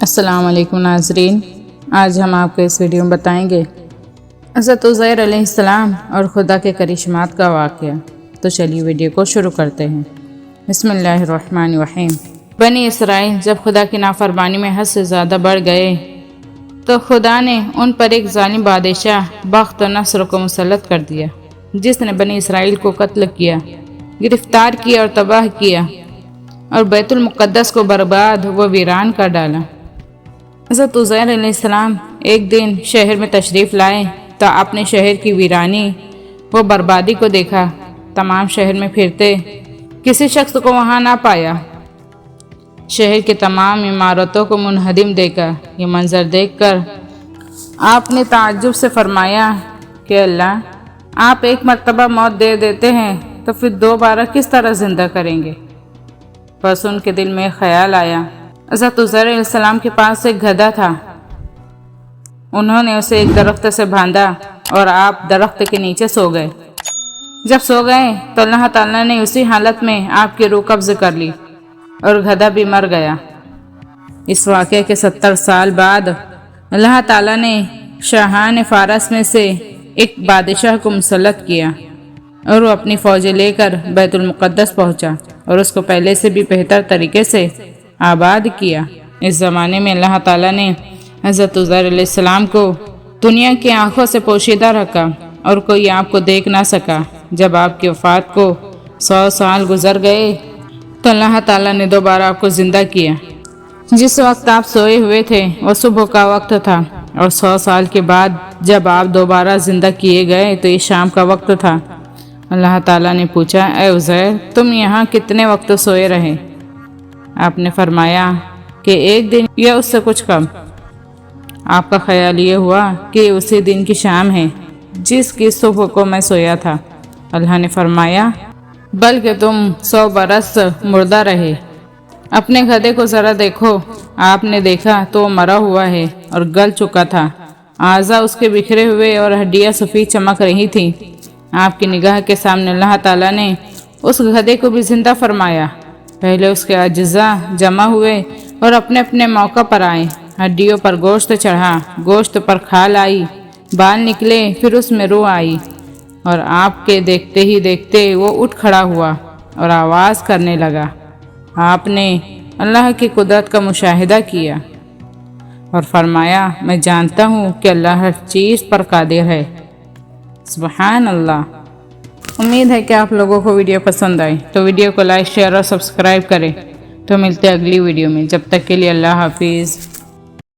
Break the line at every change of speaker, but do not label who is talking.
السلام علیکم ناظرین، آج ہم آپ کو اس ویڈیو میں بتائیں گے حضرت عزیر علیہ السلام اور خدا کے کرشمات کا واقعہ۔ تو چلیے ویڈیو کو شروع کرتے ہیں۔ بسم اللہ الرحمن الرحیم۔ بنی اسرائیل جب خدا کی نافرمانی میں حد سے زیادہ بڑھ گئے تو خدا نے ان پر ایک ظالم بادشاہ بخت نصر کو مسلط کر دیا، جس نے بنی اسرائیل کو قتل کیا، گرفتار کیا اور تباہ کیا، اور بیت المقدس کو برباد و ویران کر ڈالا۔ حضرت عزیر علیہ السلام ایک دن شہر میں تشریف لائے تو اپنے شہر کی ویرانی و بربادی کو دیکھا۔ تمام شہر میں پھرتے کسی شخص کو وہاں نہ پایا۔ شہر کے تمام عمارتوں کو منہدم دیکھا۔ یہ منظر دیکھ کر آپ نے تعجب سے فرمایا کہ اللہ، آپ ایک مرتبہ موت دے دیتے ہیں تو پھر دوبارہ کس طرح زندہ کریں گے؟ بس ان کے دل میں خیال آیا۔ حضرت عزیر علیہ السلام کے پاس ایک گدھا تھا۔ انہوں نے اسے ایک درخت سے باندھا اور آپ درخت کے نیچے سو گئے۔ جب سو گئے تو اللہ تعالیٰ نے اسی حالت میں آپ کی روح قبض کر لی اور گدھا بھی مر گیا۔ اس واقعے کے 70 سال بعد اللہ تعالیٰ نے شاہان فارس میں سے ایک بادشاہ کو مسلط کیا اور وہ اپنی فوجیں لے کر بیت المقدس پہنچا اور اس کو پہلے سے بھی بہتر طریقے سے آباد کیا۔ اس زمانے میں اللہ تعالیٰ نے حضرت عزیر علیہ السلام کو دنیا کی آنکھوں سے پوشیدہ رکھا اور کوئی آپ کو دیکھ نہ سکا۔ جب آپ کی وفات کو 100 سال گزر گئے تو اللہ تعالیٰ نے دوبارہ آپ کو زندہ کیا۔ جس وقت آپ سوئے ہوئے تھے وہ صبح کا وقت تھا، اور 100 سال کے بعد جب آپ دوبارہ زندہ کیے گئے تو یہ شام کا وقت تھا۔ اللہ تعالیٰ نے پوچھا، اے عزیر، تم یہاں کتنے وقت سوئے رہے؟ آپ نے فرمایا کہ ایک دن یا اس سے کچھ کم۔ آپ کا خیال یہ ہوا کہ اسی دن کی شام ہے جس کی صبح کو میں سویا تھا۔ اللہ نے فرمایا، بلکہ تم 100 برس مردہ رہے۔ اپنے گدھے کو ذرا دیکھو۔ آپ نے دیکھا تو وہ مرا ہوا ہے اور گل چکا تھا۔ اعضاء اس کے بکھرے ہوئے اور ہڈیاں سفید چمک رہی تھیں۔ آپ کی نگاہ کے سامنے اللہ تعالیٰ نے اس گدھے کو بھی زندہ فرمایا۔ پہلے اس کے اجزاء جمع ہوئے اور اپنے اپنے موقع پر آئے۔ ہڈیوں پر گوشت چڑھا، گوشت پر کھال آئی، بال نکلے، پھر اس میں روح آئی، اور آپ کے دیکھتے ہی دیکھتے وہ اٹھ کھڑا ہوا اور آواز کرنے لگا۔ آپ نے اللہ کی قدرت کا مشاہدہ کیا اور فرمایا، میں جانتا ہوں کہ اللہ ہر چیز پر قادر ہے۔ سبحان اللہ۔ امید ہے کہ آپ لوگوں کو ویڈیو پسند آئی، تو ویڈیو کو لائک، شیئر اور سبسکرائب کریں۔ تو ملتے ہیں اگلی ویڈیو میں، جب تک کے لیے اللہ حافظ۔